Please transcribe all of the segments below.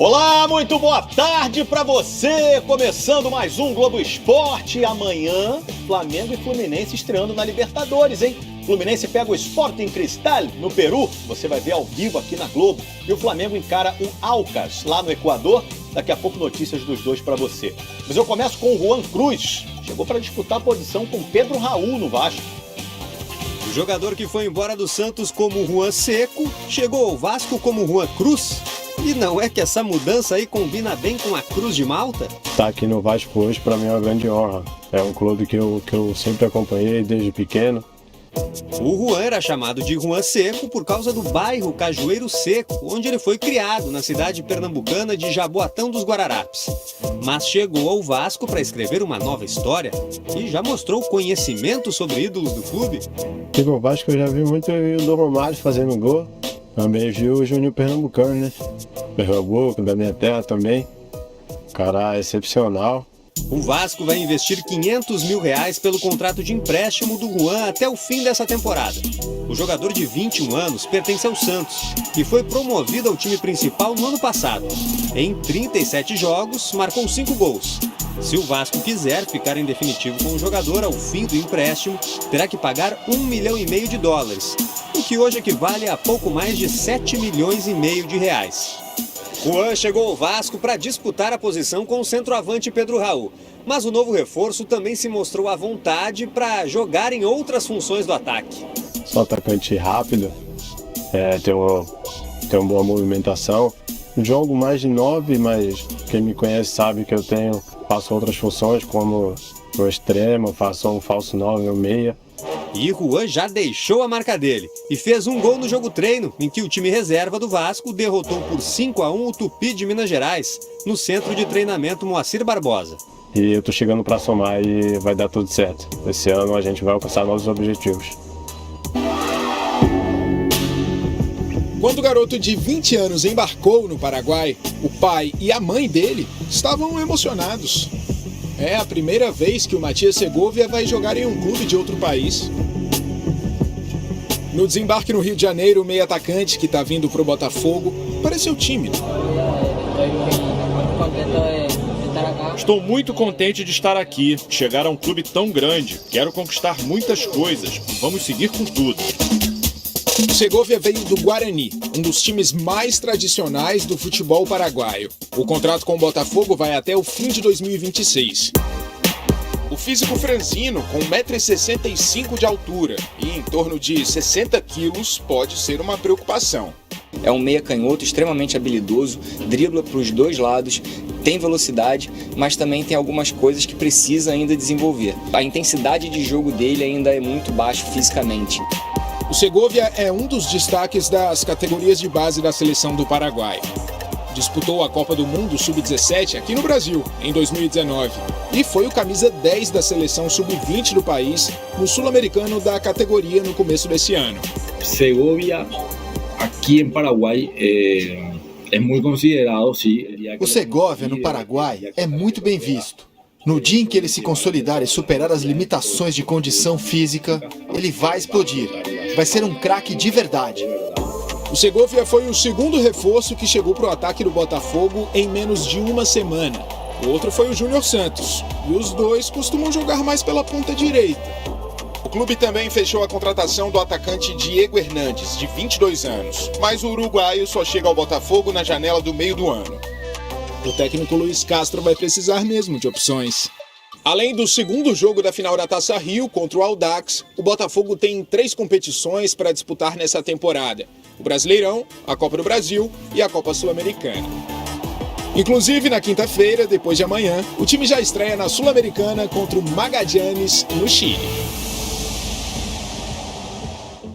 Olá, muito boa tarde para você, começando mais um Globo Esporte. Amanhã, Flamengo e Fluminense estreando na Libertadores, hein? Fluminense pega o Sporting Cristal no Peru, você vai ver ao vivo aqui na Globo. E o Flamengo encara o Aucas lá no Equador. Daqui a pouco notícias dos dois para você. Mas eu começo com o Juan Cruz, chegou para disputar a posição com Pedro Raul no Vasco. O jogador que foi embora do Santos como Juan Seco, chegou ao Vasco como Juan Cruz. E não é que essa mudança aí combina bem com a Cruz de Malta? Estar aqui no Vasco hoje para mim é uma grande honra. É um clube que eu sempre acompanhei desde pequeno. O Juan era chamado de Juan Seco por causa do bairro Cajueiro Seco, onde ele foi criado, na cidade pernambucana de Jaboatão dos Guararapes. Mas chegou ao Vasco para escrever uma nova história e já mostrou conhecimento sobre ídolos do clube. Aqui no Vasco eu já vi muito o Dom Romário fazendo gol. Também vi o Júnior Pernambucano, né? Pernambuco, da minha terra também. Cara excepcional. O Vasco vai investir R$500 mil pelo contrato de empréstimo do Juan até o fim dessa temporada. O jogador de 21 anos pertence ao Santos e foi promovido ao time principal no ano passado. Em 37 jogos, marcou 5 gols. Se o Vasco quiser ficar em definitivo com o jogador ao fim do empréstimo, terá que pagar $1,5 milhão, o que hoje equivale a pouco mais de R$7,5 milhões. Juan chegou ao Vasco para disputar a posição com o centroavante Pedro Raul, mas o novo reforço também se mostrou à vontade para jogar em outras funções do ataque. Sou atacante rápido, tem uma boa movimentação. Jogo mais de 9, mas quem me conhece sabe que faço outras funções, como no extremo, faço um falso 9 ou meia. E Juan já deixou a marca dele e fez um gol no jogo treino, em que o time reserva do Vasco derrotou por 5-1 o Tupi de Minas Gerais, no centro de treinamento Moacir Barbosa. E eu tô chegando para somar e vai dar tudo certo. Esse ano a gente vai alcançar nossos objetivos. Quando o garoto de 20 anos embarcou no Paraguai, o pai e a mãe dele estavam emocionados. É a primeira vez que o Matias Segovia vai jogar em um clube de outro país. No desembarque no Rio de Janeiro, o meio atacante que está vindo pro Botafogo pareceu tímido. Estou muito contente de estar aqui, chegar a um clube tão grande. Quero conquistar muitas coisas. Vamos seguir com tudo. O Segovia veio do Guarani, um dos times mais tradicionais do futebol paraguaio. O contrato com o Botafogo vai até o fim de 2026. O físico franzino, com 1,65 m de altura e em torno de 60 quilos, pode ser uma preocupação. É um meia canhoto extremamente habilidoso, dribla para os dois lados, tem velocidade, mas também tem algumas coisas que precisa ainda desenvolver. A intensidade de jogo dele ainda é muito baixa fisicamente. O Segovia é um dos destaques das categorias de base da seleção do Paraguai. Disputou a Copa do Mundo Sub-17 aqui no Brasil, em 2019, e foi o camisa 10 da seleção Sub-20 do país no Sul-Americano da categoria no começo desse ano. Segovia, aqui em Paraguai, é muito considerado, sim. O Segovia, no Paraguai, é muito bem visto. No dia em que ele se consolidar e superar as limitações de condição física, ele vai explodir. Vai ser um craque de verdade. O Segovia foi o segundo reforço que chegou para o ataque do Botafogo em menos de uma semana. O outro foi o Júnior Santos, e os dois costumam jogar mais pela ponta direita. O clube também fechou a contratação do atacante Diego Hernandes, de 22 anos, mas o uruguaio só chega ao Botafogo na janela do meio do ano. O técnico Luiz Castro vai precisar mesmo de opções. Além do segundo jogo da final da Taça Rio contra o Audax, o Botafogo tem 3 competições para disputar nessa temporada: o Brasileirão, a Copa do Brasil e a Copa Sul-Americana. Inclusive, na quinta-feira, depois de amanhã, o time já estreia na Sul-Americana contra o Magallanes, no Chile.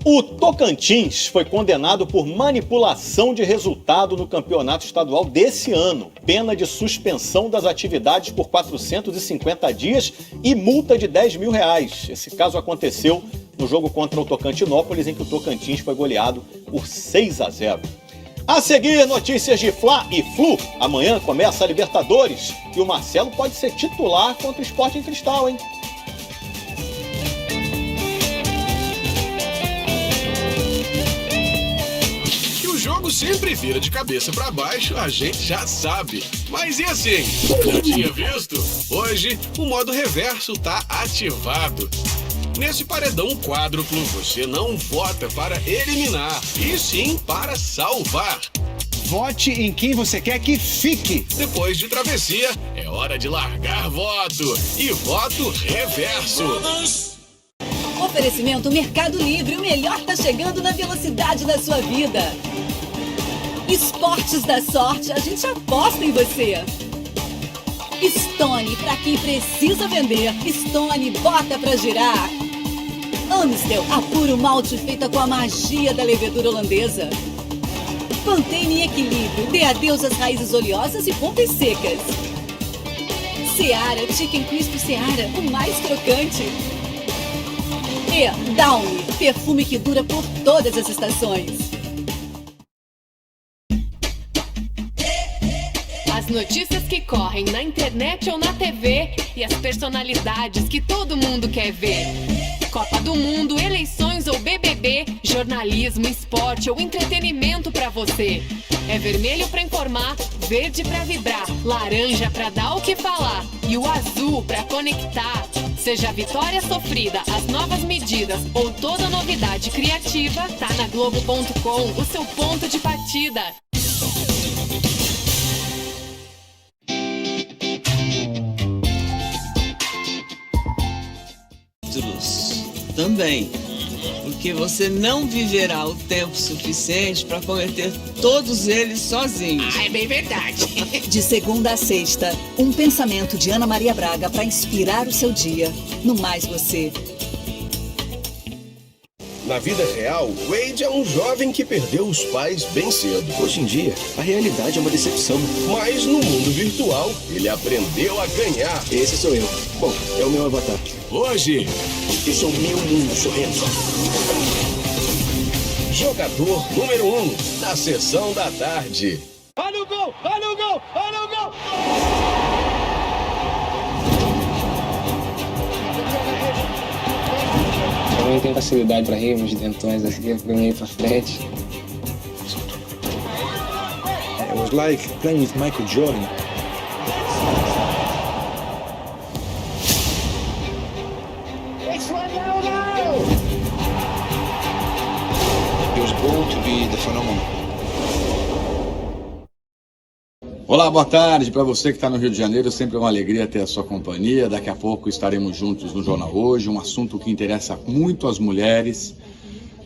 O Tocantins foi condenado por manipulação de resultado no campeonato estadual desse ano. Pena de suspensão das atividades por 450 dias e multa de R$10 mil. Esse caso aconteceu no jogo contra o Tocantinópolis, em que o Tocantins foi goleado por 6-0. A seguir, notícias de Fla e Flu. Amanhã começa a Libertadores e o Marcelo pode ser titular contra o Sporting Cristal, hein? Que o jogo sempre vira de cabeça para baixo, a gente já sabe. Mas e assim? Já tinha visto? Hoje, o modo reverso tá ativado. Nesse paredão quádruplo, você não vota para eliminar, e sim para salvar. Vote em quem você quer que fique. Depois de travessia, é hora de largar voto. E voto reverso. Oferecimento Mercado Livre, o melhor tá chegando na velocidade da sua vida. Esportes da Sorte, a gente aposta em você. Stone, pra quem precisa vender. Stone, bota pra girar. Amstel, a puro malte feita com a magia da levedura holandesa. Mantém em equilíbrio, dê adeus às raízes oleosas e pontas secas. Seara, Chicken Crisp Seara, o mais crocante. E Downy, perfume que dura por todas as estações. As notícias que correm na internet ou na TV e as personalidades que todo mundo quer ver. Copa do Mundo, eleições ou BBB, jornalismo, esporte ou entretenimento pra você. É vermelho pra informar, verde pra vibrar, laranja pra dar o que falar e o azul pra conectar. Seja a vitória sofrida, as novas medidas ou toda novidade criativa, tá na Globo.com, o seu ponto de partida. Também, porque você não viverá o tempo suficiente para cometer todos eles sozinho. Ah, é bem verdade. De segunda a sexta, um pensamento de Ana Maria Braga para inspirar o seu dia. No Mais Você. Na vida real, Wade é um jovem que perdeu os pais bem cedo. Hoje em dia, a realidade é uma decepção. Mas no mundo virtual, ele aprendeu a ganhar. Esse sou eu. Bom, é o meu avatar. Hoje, esse é o meu mundo sorrendo. Jogador número 1, na sessão da tarde. Olha o gol! Olha o gol! Olha o gol! Também tem facilidade para rir, uns dentões aqui, pro meio pra frente. It was like playing with Michael Jordan. It's Ronaldo! It was born to be the phenomenon. Olá, boa tarde para você que está no Rio de Janeiro, sempre é uma alegria ter a sua companhia. Daqui a pouco estaremos juntos no Jornal Hoje, um assunto que interessa muito às mulheres.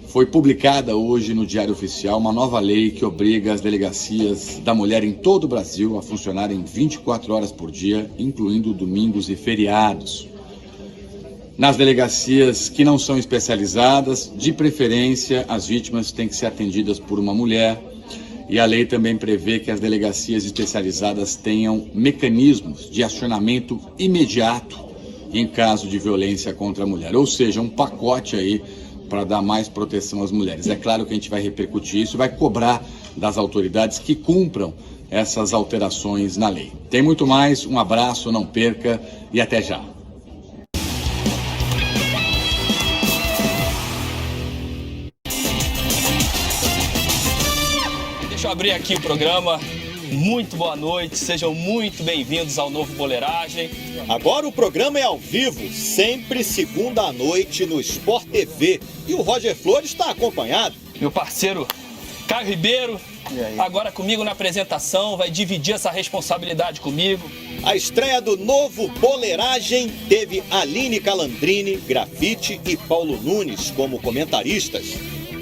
Foi publicada hoje no Diário Oficial uma nova lei que obriga as delegacias da mulher em todo o Brasil a funcionarem 24 horas por dia, incluindo domingos e feriados. Nas delegacias que não são especializadas, de preferência, as vítimas têm que ser atendidas por uma mulher. E a lei também prevê que as delegacias especializadas tenham mecanismos de acionamento imediato em caso de violência contra a mulher. Ou seja, um pacote aí para dar mais proteção às mulheres. É claro que a gente vai repercutir isso e vai cobrar das autoridades que cumpram essas alterações na lei. Tem muito mais, um abraço, não perca e até já. Deixa eu abrir aqui o programa. Muito boa noite, sejam muito bem-vindos ao novo Boleiragem. Agora o programa é ao vivo, sempre segunda à noite no Sport TV. E o Roger Flores está acompanhado. Meu parceiro Caio Ribeiro, agora comigo na apresentação, vai dividir essa responsabilidade comigo. A estreia do novo Boleiragem teve Aline Calandrini, Grafite e Paulo Nunes como comentaristas.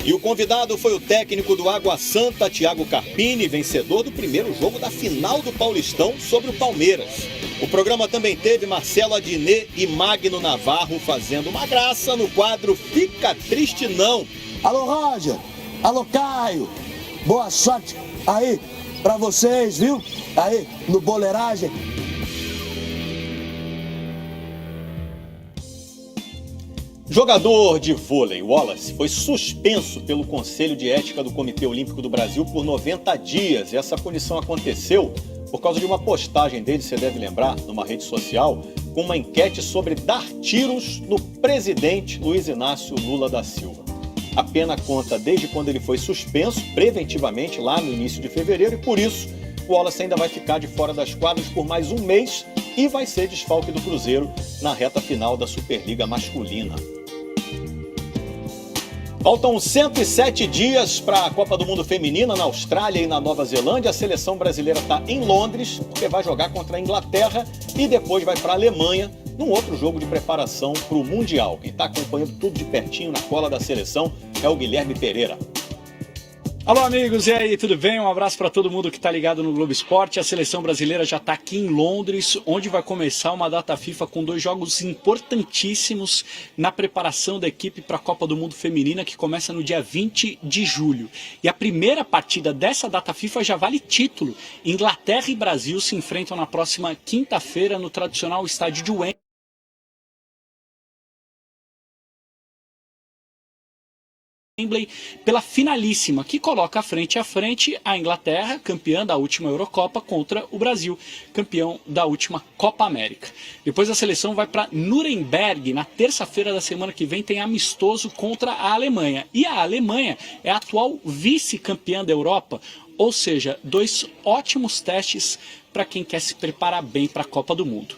E o convidado foi o técnico do Água Santa, Thiago Carpini, vencedor do primeiro jogo da final do Paulistão sobre o Palmeiras. O programa também teve Marcelo Adnet e Magno Navarro fazendo uma graça no quadro Fica Triste Não. Alô, Roger. Alô, Caio. Boa sorte aí pra vocês, viu? Aí no Boleiragem. Jogador de vôlei, Wallace, foi suspenso pelo Conselho de Ética do Comitê Olímpico do Brasil por 90 dias. E essa punição aconteceu por causa de uma postagem dele, você deve lembrar, numa rede social, com uma enquete sobre dar tiros no presidente Luiz Inácio Lula da Silva. A pena conta desde quando ele foi suspenso preventivamente lá no início de fevereiro e por isso o Wallace ainda vai ficar de fora das quadras por mais um mês e vai ser desfalque do Cruzeiro na reta final da Superliga Masculina. Faltam 107 dias para a Copa do Mundo Feminina na Austrália e na Nova Zelândia. A seleção brasileira está em Londres, porque vai jogar contra a Inglaterra e depois vai para a Alemanha, num outro jogo de preparação para o Mundial. Quem está acompanhando tudo de pertinho na cola da seleção é o Guilherme Pereira. Alô amigos, e aí, tudo bem? Um abraço para todo mundo que está ligado no Globo Esporte. A seleção brasileira já está aqui em Londres, onde vai começar uma data FIFA com 2 jogos importantíssimos na preparação da equipe para a Copa do Mundo Feminina, que começa no dia 20 de julho. E a primeira partida dessa data FIFA já vale título. Inglaterra e Brasil se enfrentam na próxima quinta-feira no tradicional estádio de Wembley, pela finalíssima, que coloca frente a frente a Inglaterra, campeã da última Eurocopa, contra o Brasil, campeão da última Copa América. Depois a seleção vai para Nuremberg, na terça-feira da semana que vem tem amistoso contra a Alemanha. E a Alemanha é a atual vice-campeã da Europa, ou seja, 2 ótimos testes para quem quer se preparar bem para a Copa do Mundo.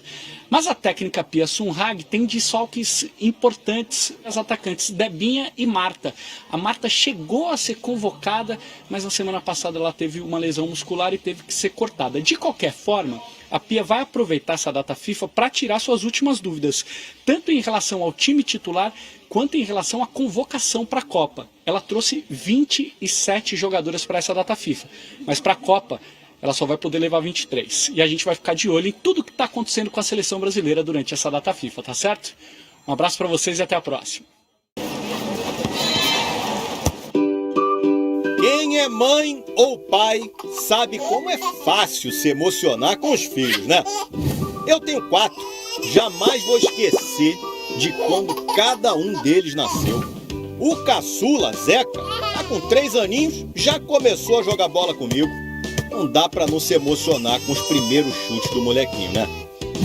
Mas a técnica Pia Sundhage tem desfalques importantes, as atacantes Debinha e Marta. A Marta chegou a ser convocada, mas na semana passada ela teve uma lesão muscular e teve que ser cortada. De qualquer forma, a Pia vai aproveitar essa data FIFA para tirar suas últimas dúvidas, tanto em relação ao time titular, quanto em relação à convocação para a Copa. Ela trouxe 27 jogadoras para essa data FIFA, mas para a Copa ela só vai poder levar 23. E a gente vai ficar de olho em tudo que está acontecendo com a seleção brasileira durante essa data FIFA, tá certo? Um abraço para vocês e até a próxima. Quem é mãe ou pai sabe como é fácil se emocionar com os filhos, né? Eu tenho 4. Jamais vou esquecer de quando cada um deles nasceu. O caçula, Zeca, tá com 3 aninhos, já começou a jogar bola comigo. Não dá pra não se emocionar com os primeiros chutes do molequinho, né?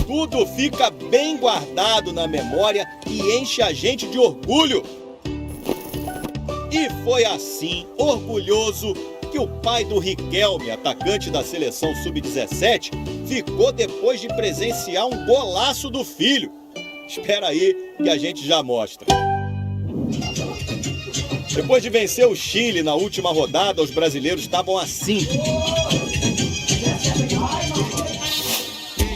Tudo fica bem guardado na memória e enche a gente de orgulho. E foi assim, orgulhoso, que o pai do Riquelme, atacante da seleção sub-17, ficou depois de presenciar um golaço do filho. Espera aí que a gente já mostra. Depois de vencer o Chile na última rodada, os brasileiros estavam assim.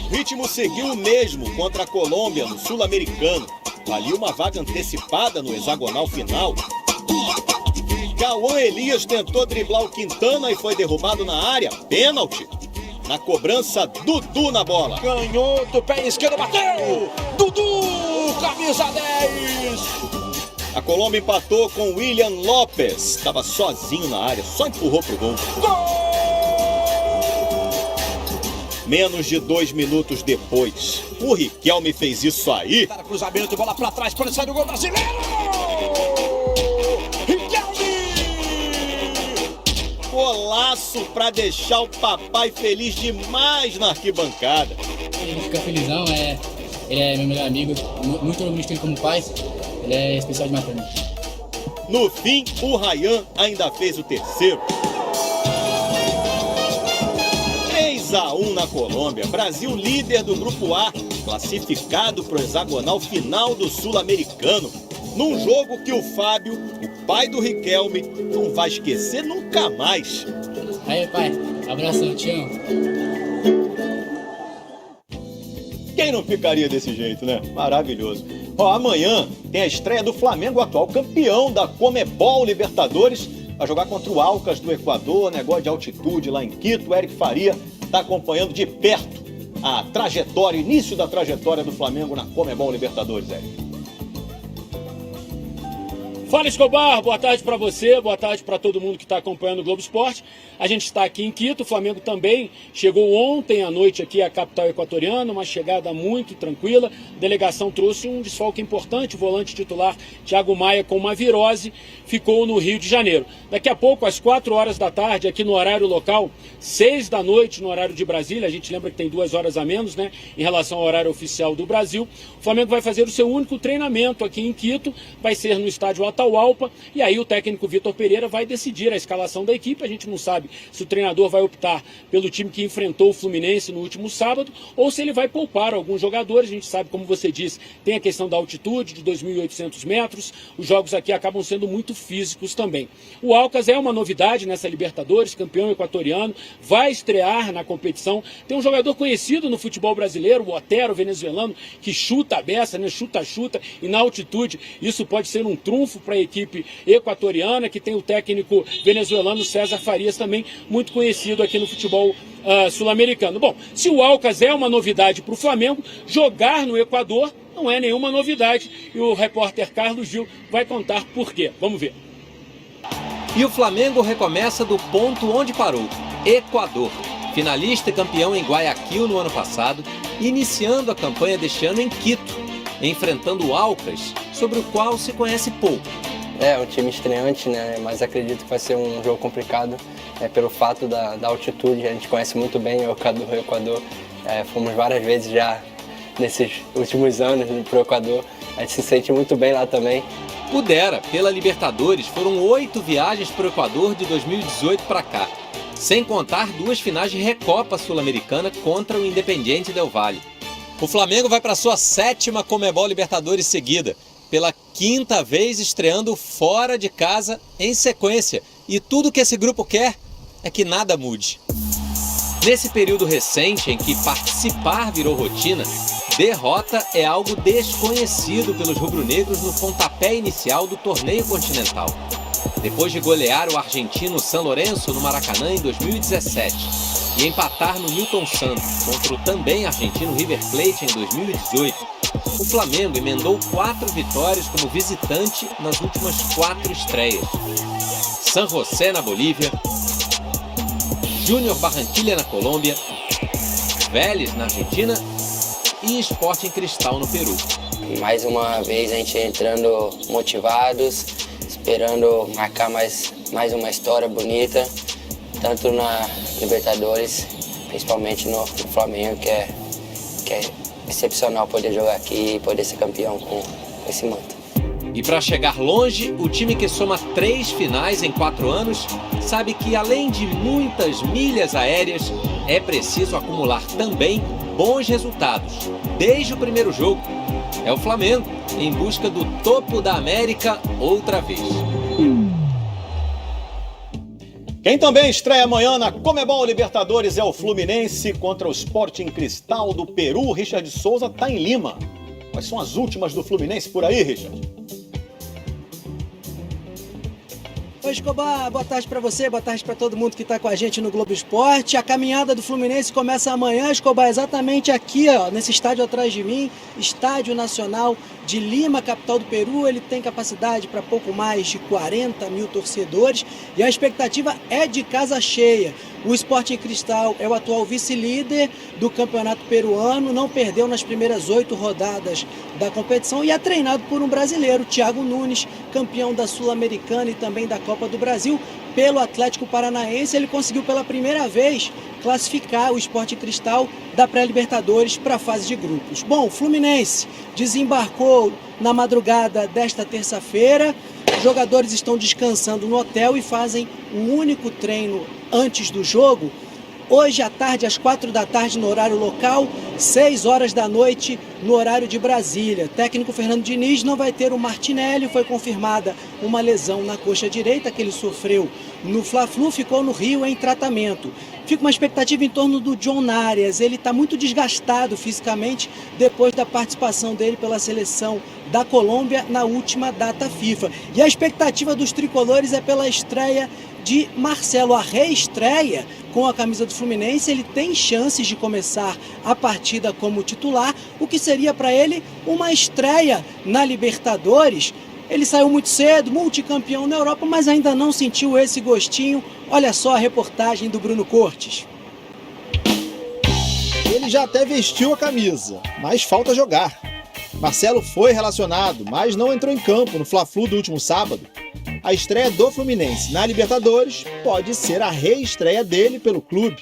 O ritmo seguiu o mesmo contra a Colômbia no Sul-Americano. Valia uma vaga antecipada no hexagonal final. Cauã Elias tentou driblar o Quintana e foi derrubado na área. Pênalti. Na cobrança, Dudu na bola. Canhoto, pé esquerdo, bateu! Dudu, camisa 10! A Colômbia empatou com William Lopes. Estava sozinho na área, só empurrou pro gol. Menos de 2 minutos depois, o Riquelme fez isso aí. Cruzamento, bola pra trás, pode sair do gol brasileiro! Riquelme! Golaço pra deixar o papai feliz demais na arquibancada. Ele fica felizão, ele é meu melhor amigo, muito orgulho de ter ele como pai. Ele é especial de matéria. No fim, o Ryan ainda fez o terceiro. 3-1 na Colômbia. Brasil líder do Grupo A, classificado para o hexagonal final do Sul-Americano. Num jogo que o Fábio, o pai do Riquelme, não vai esquecer nunca mais. Aí, pai, abração, te amo. Quem não ficaria desse jeito, né? Maravilhoso. Ó, amanhã tem a estreia do Flamengo, atual campeão da Comebol Libertadores. Vai jogar contra o Alcas do Equador, negócio de altitude lá em Quito. O Eric Faria está acompanhando de perto a trajetória, início da trajetória do Flamengo na Comebol Libertadores, Eric. Fala, Escobar, boa tarde para você, boa tarde para todo mundo que está acompanhando o Globo Esporte. A gente está aqui em Quito, o Flamengo também chegou ontem à noite aqui à capital equatoriana, uma chegada muito tranquila. A delegação trouxe um desfalque importante, o volante titular Thiago Maia com uma virose, ficou no Rio de Janeiro. Daqui a pouco, às 4 horas da tarde, aqui no horário local, 6 da noite no horário de Brasília, a gente lembra que tem 2 horas a menos, né, em relação ao horário oficial do Brasil, o Flamengo vai fazer o seu único treinamento aqui em Quito, vai ser no estádio Atahualpa, e aí o técnico Vitor Pereira vai decidir a escalação da equipe. A gente não sabe se o treinador vai optar pelo time que enfrentou o Fluminense no último sábado, ou se ele vai poupar alguns jogadores. A gente sabe, como você disse, tem a questão da altitude de 2.800 metros, os jogos aqui acabam sendo muito físicos também. O Alcas é uma novidade nessa Libertadores, campeão equatoriano, vai estrear na competição. Tem um jogador conhecido no futebol brasileiro, o Otero, venezuelano, que chuta a beça, né? Chuta, e na altitude isso pode ser um trunfo para a equipe equatoriana, que tem o técnico venezuelano César Farias, também muito conhecido aqui no futebol sul-americano. Bom, se o Alcas é uma novidade para o Flamengo, jogar no Equador não é nenhuma novidade, e o repórter Carlos Gil vai contar por quê. Vamos ver. E o Flamengo recomeça do ponto onde parou, Equador. Finalista e campeão em Guayaquil no ano passado, iniciando a campanha deste ano em Quito, enfrentando o Alcas, sobre o qual se conhece pouco. É um time estreante, né? Mas acredito que vai ser um jogo complicado pelo fato da altitude. A gente conhece muito bem o Equador. Fomos várias vezes já nesses últimos anos para o Equador. A gente se sente muito bem lá também. Pudera, pela Libertadores, foram 8 viagens para o Equador de 2018 para cá, sem contar 2 finais de Recopa Sul-Americana contra o Independiente Del Valle. O Flamengo vai para sua 7ª Conmebol Libertadores seguida, pela 5ª vez estreando fora de casa em sequência. E tudo que esse grupo quer é que nada mude. Nesse período recente em que participar virou rotina, derrota é algo desconhecido pelos rubro-negros no pontapé inicial do torneio continental. Depois de golear o argentino San Lorenzo no Maracanã em 2017 e empatar no Newton Santos contra o também argentino River Plate em 2018, o Flamengo emendou 4 vitórias como visitante nas últimas 4 estreias. San José na Bolívia, Júnior Barranquilla na Colômbia, Vélez na Argentina e Sporting Cristal no Peru. Mais uma vez a gente entrando motivados, esperando marcar mais uma história bonita, tanto na Libertadores, principalmente no Flamengo, que é excepcional poder jogar aqui e poder ser campeão com esse manto. E para chegar longe, o time que soma 3 finais em 4 anos sabe que, além de muitas milhas aéreas, é preciso acumular também bons resultados, desde o primeiro jogo. É o Flamengo, em busca do topo da América outra vez. Quem também estreia amanhã na Conmebol Libertadores é o Fluminense contra o Sporting Cristal do Peru. Richard Souza está em Lima. Quais são as últimas do Fluminense por aí, Richard? Oi, Escobar, boa tarde para você, boa tarde para todo mundo que está com a gente no Globo Esporte. A caminhada do Fluminense começa amanhã, Escobar, exatamente aqui, ó, nesse estádio atrás de mim, Estádio Nacional de Lima, capital do Peru. Ele tem capacidade para pouco mais de 40 mil torcedores e a expectativa é de casa cheia. O Sporting Cristal é o atual vice-líder do campeonato peruano, não perdeu nas primeiras 8 rodadas da competição e é treinado por um brasileiro, Thiago Nunes, campeão da Sul-Americana e também da Copa do Brasil. Pelo Atlético Paranaense, ele conseguiu pela primeira vez classificar o Sporting Cristal da pré-Libertadores para a fase de grupos. Bom, o Fluminense desembarcou na madrugada desta terça-feira. Os jogadores estão descansando no hotel e fazem um único treino antes do jogo. Hoje à tarde, às 4 da tarde no horário local, 6 horas da noite no horário de Brasília. O técnico Fernando Diniz não vai ter o Martinelli, foi confirmada uma lesão na coxa direita que ele sofreu no Fla-Flu, ficou no Rio em tratamento. Fica uma expectativa em torno do John Arias, ele está muito desgastado fisicamente depois da participação dele pela seleção da Colômbia na última data FIFA. E a expectativa dos tricolores é pela estreia de Marcelo, a reestreia com a camisa do Fluminense. Ele tem chances de começar a partida como titular, o que seria para ele uma estreia na Libertadores Ele saiu muito cedo, multicampeão na Europa, mas ainda não sentiu esse gostinho. Olha só a reportagem do Bruno Cortes. Ele já até vestiu a camisa, mas falta jogar. Marcelo foi relacionado, mas não entrou em campo no Fla-Flu do último sábado. A estreia do Fluminense na Libertadores pode ser a reestreia dele pelo clube.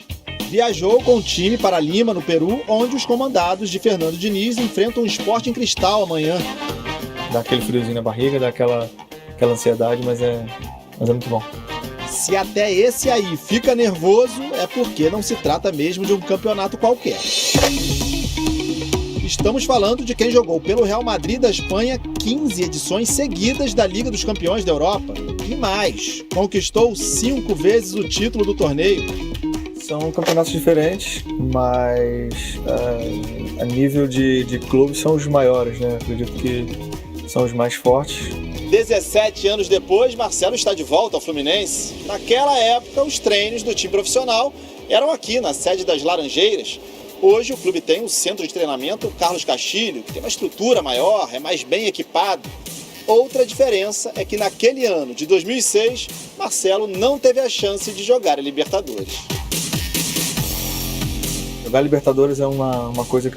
Viajou com o time para Lima, no Peru, onde os comandados de Fernando Diniz enfrentam o Sporting Cristal amanhã. Dá aquele friozinho na barriga, dá aquela ansiedade, mas é muito bom. Se até esse aí fica nervoso, é porque não se trata mesmo de um campeonato qualquer. Estamos falando de quem jogou pelo Real Madrid da Espanha 15 edições seguidas da Liga dos Campeões da Europa. E mais, conquistou 5 vezes o título do torneio. São campeonatos diferentes, mas a nível de clubes são os maiores, né? Acredito que são os mais fortes. 17 anos depois, Marcelo está de volta ao Fluminense. Naquela época, os treinos do time profissional eram aqui, na sede das Laranjeiras. Hoje o clube tem um centro de treinamento Carlos Castilho, que tem uma estrutura maior, é mais bem equipado. Outra diferença é que naquele ano de 2006, Marcelo não teve a chance de jogar a Libertadores. Jogar Libertadores é uma coisa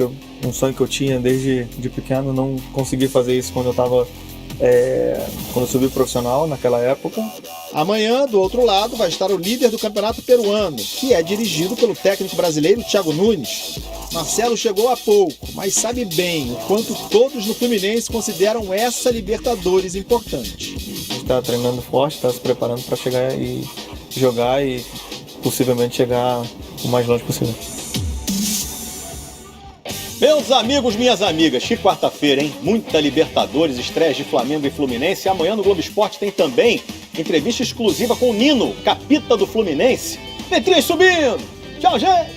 um sonho que eu tinha desde pequeno. Não consegui fazer isso quando eu subi profissional naquela época. Amanhã, do outro lado, vai estar o líder do campeonato peruano, que é dirigido pelo técnico brasileiro Thiago Nunes. Marcelo chegou há pouco, mas sabe bem o quanto todos no Fluminense consideram essa Libertadores importante. A gente está treinando forte, está se preparando para chegar e jogar e possivelmente chegar o mais longe possível. Meus amigos, minhas amigas, que quarta-feira, hein? Muita Libertadores, estreias de Flamengo e Fluminense. Amanhã no Globo Esporte tem também entrevista exclusiva com o Nino, capita do Fluminense. Petrinho subindo! Tchau, gente!